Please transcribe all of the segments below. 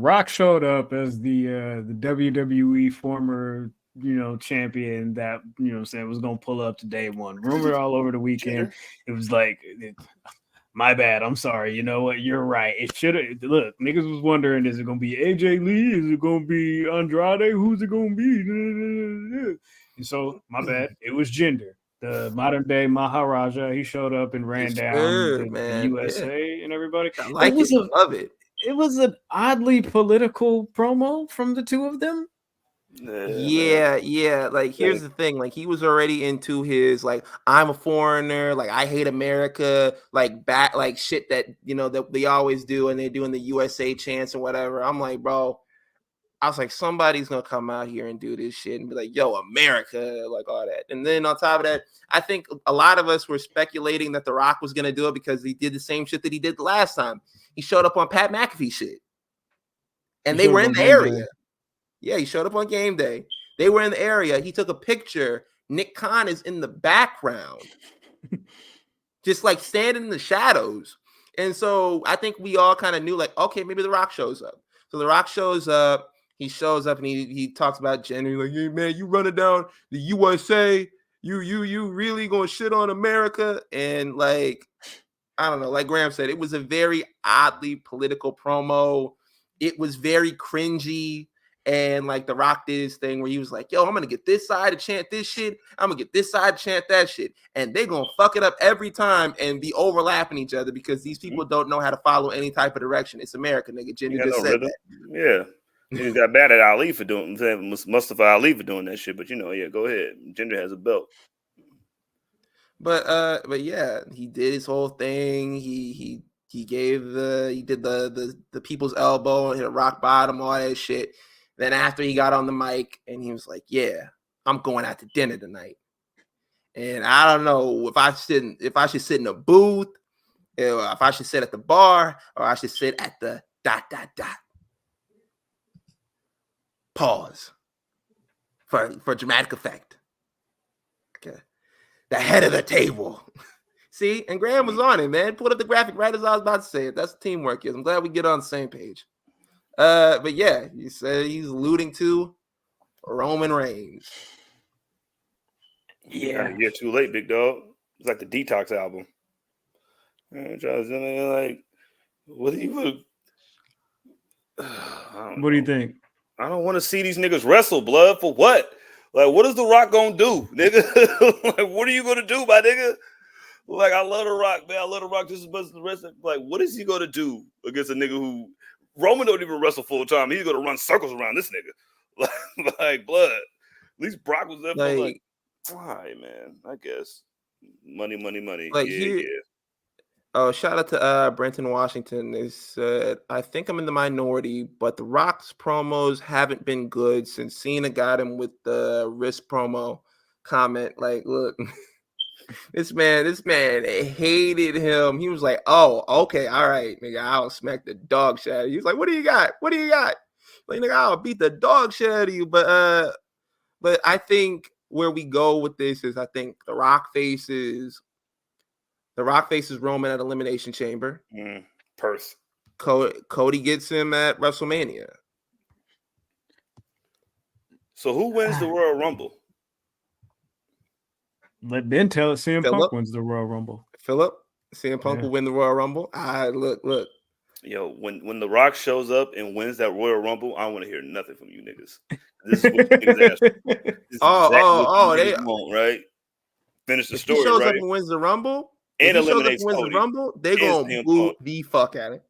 Rock showed up as the WWE former champion that said was gonna pull up to day one. Rumored all over the weekend. Jinder? It was like my bad. I'm sorry. You know what? You're right. It should have. Look, niggas was wondering: is it gonna be AJ Lee? Is it gonna be Andrade? Who's it gonna be? And so, my bad. It was Jinder, the modern day Maharaja. He showed up and ran Yes, down sir, the man. Yeah, USA and everybody. I It like was it. a Love it. it was an oddly political promo from the two of them. Yeah, man. Yeah. Like, here's the thing. Like, he was already into his like, I'm a foreigner. Like, I hate America. Like, back like shit that that they always do, and they're doing the USA chants or whatever. I'm like, bro. I was like, somebody's gonna come out here and do this shit and be like, yo, America, like all that. And then on top of that, I think a lot of us were speculating that The Rock was gonna do it because he did the same shit that he did the last time. He showed up on Pat McAfee shit. And they were in the area. Yeah, he showed up on game day. They were in the area. He took a picture. Nick Khan is in the background, just like standing in the shadows. And so I think we all kind of knew, like, okay, maybe The Rock shows up. So The Rock shows up. He shows up and he talks about gender. He's like, hey, man, you running down the USA. You really gonna shit on America? And like, I don't know, like Graham said, it was a very oddly political promo. It was very cringy. And like The Rock did his thing where he was like, yo, I'm gonna get this side to chant this shit. I'm gonna get this side to chant that shit. And they're gonna fuck it up every time and be overlapping each other because these people don't know how to follow any type of direction. It's America, nigga. Jinder just said that. Yeah. He got mad at Ali for doing Mustafa Ali for doing that shit, but yeah, go ahead. Jinder has a belt. But yeah, he did his whole thing. He did the people's elbow and hit a rock bottom, all that shit. Then after he got on the mic and he was like, yeah, I'm going out to dinner tonight. And I don't know if I should sit in a booth, or if I should sit at the bar, or I should sit at the ... Pause for dramatic effect. Okay. The head of the table. See, and Graham was on it, man. Pulled up the graphic right as I was about to say it. That's teamwork. I'm glad we get on the same page. But yeah, he said he's alluding to Roman Reigns. Yeah, a year too late, big dog. It's like the Detox album. Like, what do you? What do you think? I don't want to see these niggas wrestle, blood. For what? Like, what is The Rock gonna do, nigga? Like, what are you gonna do, my nigga? Like, I love The Rock, man. I love The Rock just as much as the rest of. Like, what is he gonna do against a nigga who Roman don't even wrestle full time? He's gonna run circles around this nigga. Like blood. At least Brock was there for like, why, man? I guess money. Like yeah. Oh, shout out to Brenton Washington. They said, I think I'm in the minority, but The Rock's promos haven't been good since Cena got him with the wrist promo comment. Like, look, this man hated him. He was like, oh, okay, all right, nigga, I'll smack the dog shit out of you. He was like, what do you got? Like, nigga, I'll beat the dog shit out of you. But I think where we go with this is I think The Rock faces Roman at Elimination Chamber. Perth. Cody gets him at WrestleMania. So who wins the Royal Rumble? Let Ben tell us CM Punk wins the Royal Rumble. Philip, CM Punk will win the Royal Rumble. Look. Yo, when The Rock shows up and wins that Royal Rumble, I don't want to hear nothing from you niggas. This is what you niggas ask for. They want, right? Finish the story, he shows right? up and wins the Rumble, and eliminates Cody. The Rumble, they gonna boo the fuck at it.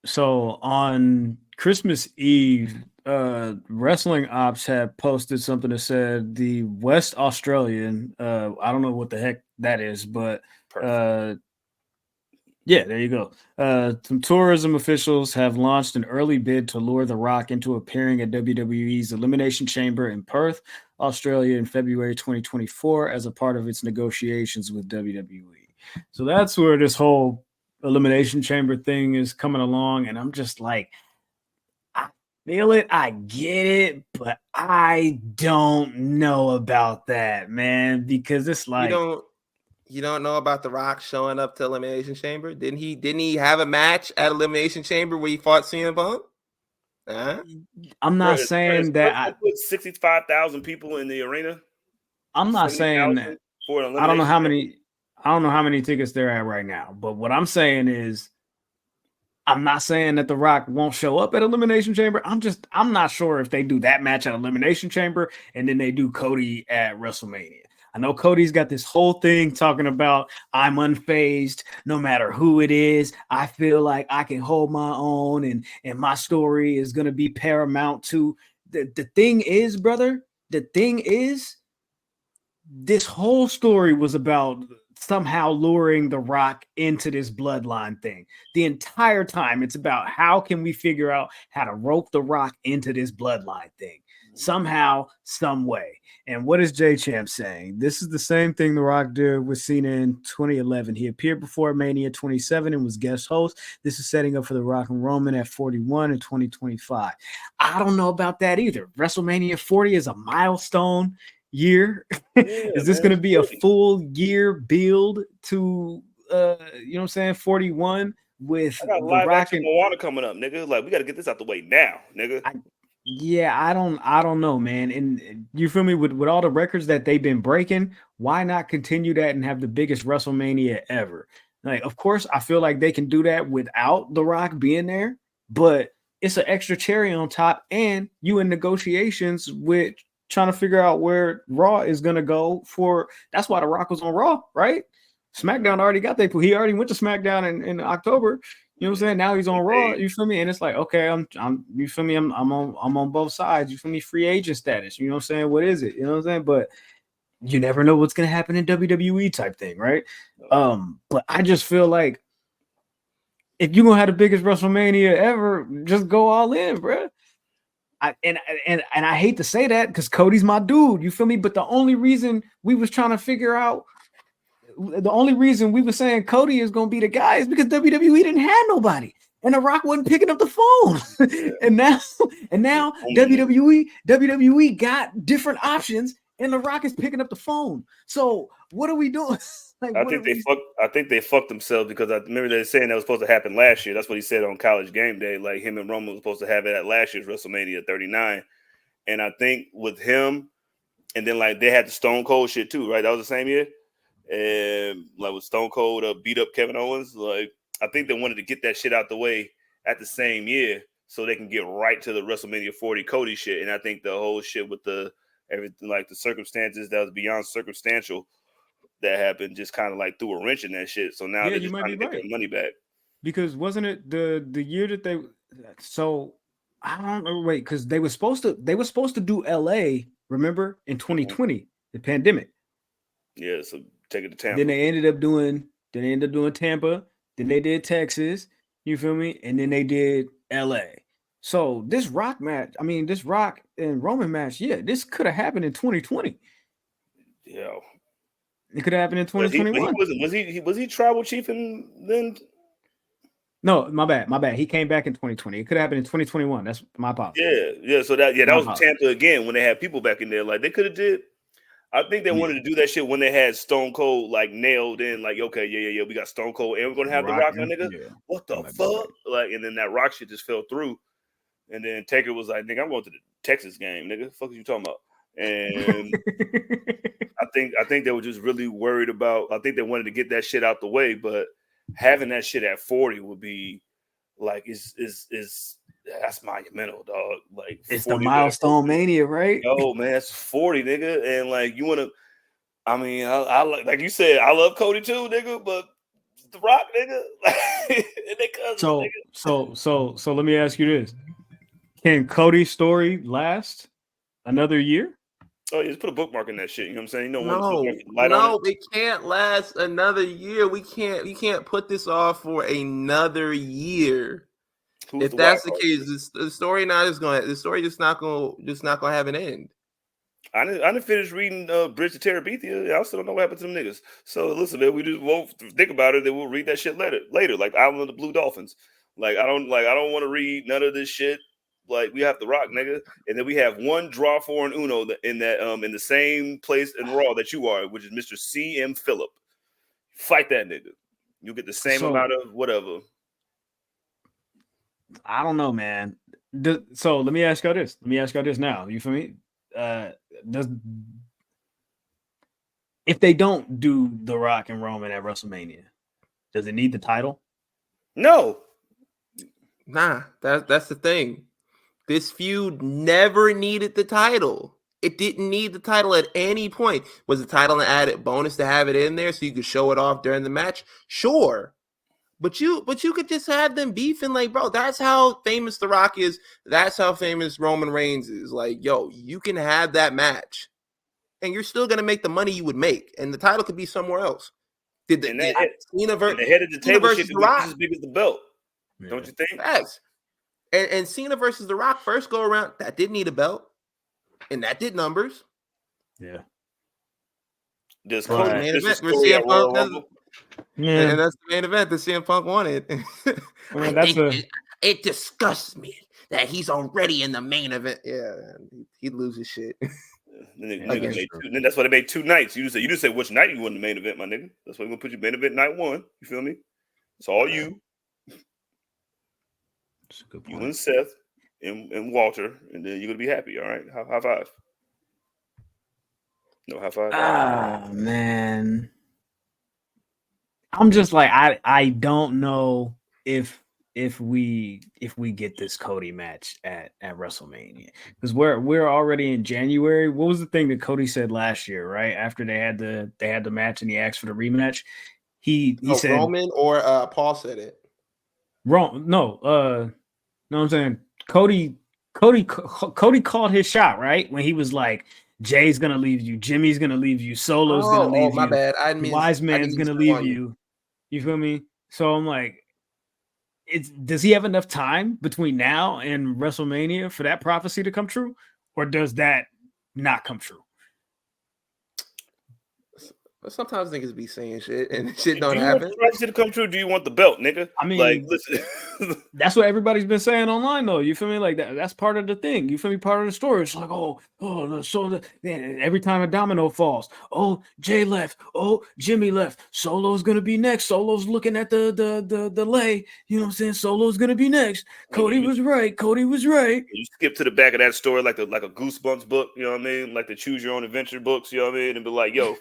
So on Christmas Eve, Wrestling Ops had posted something that said the West Australian, I don't know what the heck that is, but yeah, there you go. Some tourism officials have launched an early bid to lure The Rock into appearing at WWE's Elimination Chamber in Perth, Australia in February 2024 as a part of its negotiations with WWE. So that's where this whole Elimination Chamber thing is coming along, and I'm just like, I feel it, I get it, but I don't know about that, man, because it's like you don't know about The Rock showing up to Elimination Chamber? Didn't he have a match at Elimination Chamber where he fought CM Punk? I'm not saying that put 65,000 people in the arena. I'm not saying that. For an I don't know how elimination. many. I don't know how many tickets they're at right now. But what I'm saying is, I'm not saying that The Rock won't show up at Elimination Chamber. I'm not sure if they do that match at Elimination Chamber and then they do Cody at WrestleMania. I know Cody's got this whole thing talking about I'm unfazed no matter who it is. I feel like I can hold my own and my story is going to be paramount to the thing is, brother, the thing is this whole story was about somehow luring The Rock into this bloodline thing. The entire time, it's about how can we figure out how to rope The Rock into this bloodline thing somehow, some way. And what is J Champ saying? This is the same thing The Rock did with Cena in 2011. He appeared before Mania 27 and was guest host. This is setting up for The Rock and Roman at 41 in 2025. I don't know about that either. WrestleMania 40 is a milestone year. Is this going to be a full year build to you know what I'm saying, 41 with I got live action Moana coming up, nigga. Like, we got to get this out the way now, nigga. I don't know, man. And you feel me, with all the records that they've been breaking, why not continue that and have the biggest WrestleMania ever? Like, of course, I feel like they can do that without The Rock being there, but it's an extra cherry on top, and you in negotiations with trying to figure out where Raw is going to go for. That's why The Rock was on Raw, right? SmackDown already got they. He already went to SmackDown in October. You know what I'm saying? Now he's on Raw. You feel me? And it's like, okay, I'm you feel me? I'm on both sides. You feel me? Free agent status. You know what I'm saying? What is it? You know what I'm saying? But you never know what's gonna happen in WWE type thing, right? But I just feel like if you're gonna have the biggest WrestleMania ever, just go all in, bro. I hate to say that because Cody's my dude. You feel me? But the only reason we was trying to figure out, the only reason we were saying Cody is gonna be the guy is because WWE didn't have nobody, and The Rock wasn't picking up the phone. and now WWE got different options, and The Rock is picking up the phone. So what are we doing? Like, I think they fucked themselves because I remember they saying that was supposed to happen last year. That's what he said on College Game Day. Like, him and Roman was supposed to have it at last year's WrestleMania 39. And I think with him, and then like they had the Stone Cold shit too, right? That was the same year. And like with Stone Cold beat up Kevin Owens, like I think they wanted to get that shit out the way at the same year so they can get right to the WrestleMania 40 Cody shit. And I think the whole shit with the everything, like the circumstances that was beyond circumstantial that happened, just kind of like threw a wrench in that shit. So now they're just trying to get their money back. Because wasn't it the year that they? So I don't know. Wait, because they were supposed to do LA. Remember in 2020, the pandemic. Yeah, so take it to Tampa. Then they ended up doing Tampa. Then they did Texas. You feel me? And then they did LA. So this Rock match, this Rock and Roman match, yeah, this could have happened in 2020. Yeah. It could have happened in 2021. Was he tribal chief then? No, my bad. He came back in 2020. It could have happened in 2021. That's my apology. Yeah. So that was Tampa again when they had people back in there. Like they could have did. I think they wanted to do that shit when they had Stone Cold like nailed in. Like, okay, yeah, we got Stone Cold and we're gonna have The Rock, my nigga. Yeah. What the fuck? Like, and then that Rock shit just fell through. And then Taker was like, nigga, I'm going to the Texas game, nigga. The fuck are you talking about? And I think they were just really worried about. I think they wanted to get that shit out the way, but having that shit at 40 would be like is that's monumental, dog. Like it's the milestone mania, right? Oh man, that's 40, nigga. And like you want to, I like you said, I love Cody too, nigga, but The Rock, nigga. They cousins, so let me ask you this: can Cody's story last another year? Oh, yeah, just put a bookmark in that shit. You know what I'm saying? No, it can't last another year. We can't put this off for another year. If that's the case, the story just not gonna have an end. I didn't finish reading Bridge to Terabithia. I still don't know what happened to them niggas. So listen, man, we just won't think about it. Then we'll read that shit later, like Island of the Blue Dolphins. I don't want to read none of this shit. Like we have The Rock, nigga, and then we have one draw for an Uno in the same place in Raw that you are, which is Mr. C.M. Phillip. Fight that nigga. You'll get the same amount of whatever. I don't know, man. So let me ask y'all this. Let me ask y'all this now. You feel me? Does if they don't do The Rock and Roman at WrestleMania, does it need the title? No. Nah, that's the thing. This feud never needed the title. It didn't need the title at any point. Was the title an added bonus to have it in there so you could show it off during the match? Sure. But you could just have them beefing, like, bro, that's how famous The Rock is. That's how famous Roman Reigns is. Like, yo, you can have that match. And you're still gonna make the money you would make. And the title could be somewhere else. And the head of the Cena table shit versus could The be Rock? just as big as the belt. Yeah. Don't you think? Facts. And Cena versus The Rock first go around, that didn't need a belt. And that did numbers. Yeah. Does That's Cody the main finish the event where story at CM Royal Punk does, Rumble? Yeah. and that's the main event that CM Punk wanted. I mean, that's it disgusts me that he's already in the main event. Yeah, he'd lose his shit. Then that's why they made 2 nights. You just say which night you want the main event, my nigga. That's why we're gonna put you main event night 1. You feel me? It's all you. That's a good You point. and Seth and Walter, and then you're gonna be happy. All right, high five. No high five. Ah, man. I'm just like I don't know if we get this Cody match at WrestleMania, because we're already in January. What was the thing that Cody said last year, right? After they had the match and he asked for the rematch, he said Roman or Paul said it. wrong. No, know what I'm saying? Cody called his shot, right? When he was like, Jay's gonna leave you, Jimmy's gonna leave you, Solo's gonna leave my you, bad. I didn't mean Wise Man's gonna leave you. You feel me? So I'm like, does he have enough time between now and WrestleMania for that prophecy to come true? Or does that not come true? Sometimes niggas be saying shit and shit don't Do you happen. want the prophecy to come true? Do you want the belt, nigga? I mean, like, listen. That's what everybody's been saying online, though. You feel me? Like that's part of the thing. You feel me? Part of the story. It's like, every time a domino falls, Jay left, Jimmy left, Solo's gonna be next. Solo's looking at the lay. You know what I'm saying? Solo's gonna be next. Cody was right. You skip to the back of that story like a Goosebumps book. You know what I mean? Like the Choose Your Own Adventure books. You know what I mean? And be like, yo.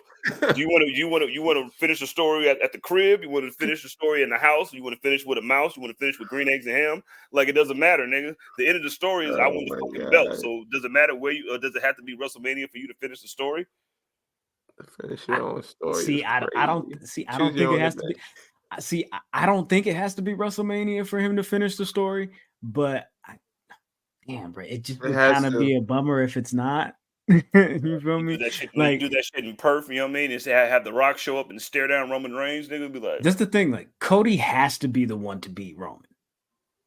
Do you want to finish the story at the crib? You want to finish the story in the house? You want to finish with a mouse? You want to finish with green eggs and ham? Like, it doesn't matter, nigga. The end of the story is I want the fucking belt. So does it matter where you? Or does it have to be WrestleMania for you to finish the story? Finish your own story. See, I don't think it has to be. See, I don't think it has to be WrestleMania for him to finish the story. But damn, bro, it just would kind of be a bummer if it's not. You feel me? Do that shit, like, do that shit in Perth, you know what I mean? And say have The Rock show up and stare down Roman Reigns, nigga, be like, that's the thing. Like, Cody has to be the one to beat Roman.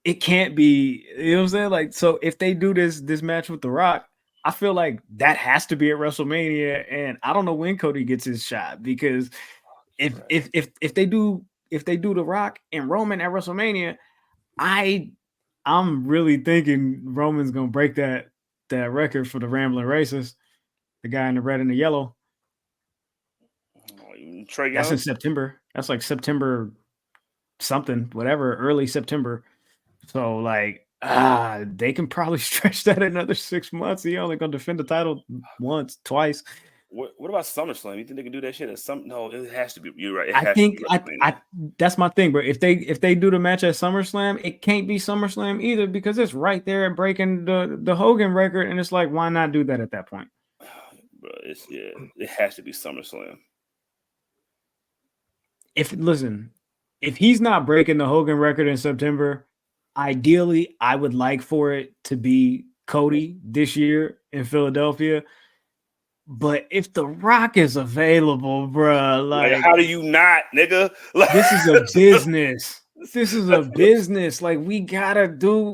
It can't be, you know what I'm saying? Like, so if they do this match with The Rock, I feel like that has to be at WrestleMania, and I don't know when Cody gets his shot, because if they do The Rock and Roman at WrestleMania, I'm really thinking Roman's gonna break that record for the Rambling Racist, the guy in the red and the yellow. That's in September. That's like September something, whatever, early September. So like, they can probably stretch that another 6 months. He only gonna defend the title once, twice. What about SummerSlam? You think they can do that shit at some? No, it has to be. You're right. I that's my thing. But if they do the match at SummerSlam, it can't be SummerSlam either, because it's right there at breaking the Hogan record, and it's like, why not do that at that point? Bro, it has to be SummerSlam. If he's not breaking the Hogan record in September, ideally, I would like for it to be Cody this year in Philadelphia. But if The Rock is available, bro, like how do you not, nigga? Like, this is a business. This is a business. Like, we gotta go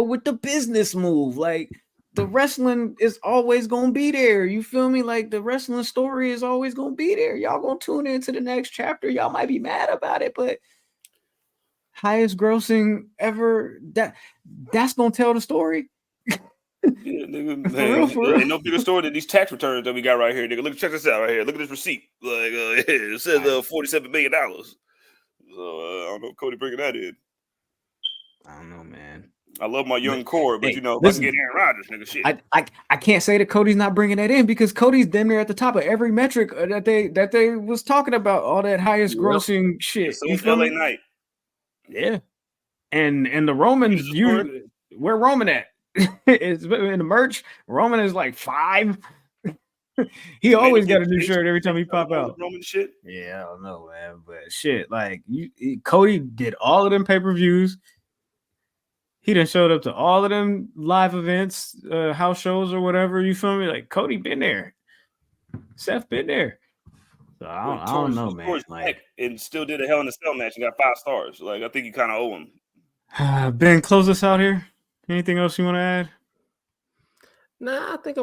with the business move. Like, the wrestling is always gonna be there. You feel me? Like, the wrestling story is always gonna be there. Y'all gonna tune into the next chapter. Y'all might be mad about it, but highest grossing ever, that's gonna tell the story. Yeah, nigga, for real. Ain't no bigger story than these tax returns that we got right here, nigga. Check this out right here. Look at this receipt. Like, it says $47 million. So I don't know if Cody bringing that in. I don't know, man. I love my young core, but Hey, you know, if listen, I can get Aaron Rodgers, nigga, shit. I can't say that Cody's not bringing that in because Cody's damn near at the top of every metric that they was talking about, all that highest grossing shit. So You is feel LA me? Knight. Yeah. And the Romans, where Roman at? It's in the merch. Roman is like 5. He always got a new shirt every time he pop out. Roman shit. Yeah, I don't know, man, but shit, like Cody did all of them pay-per-views. He done showed up to all of them live events, house shows or whatever. You feel me? Like Cody been there, Seth been there. So I don't know, man. Like, and still did a Hell in a Cell match and got 5 stars. Like I think you kind of owe him. Ben, close us out here. Anything else you want to add? Nah, I think I'm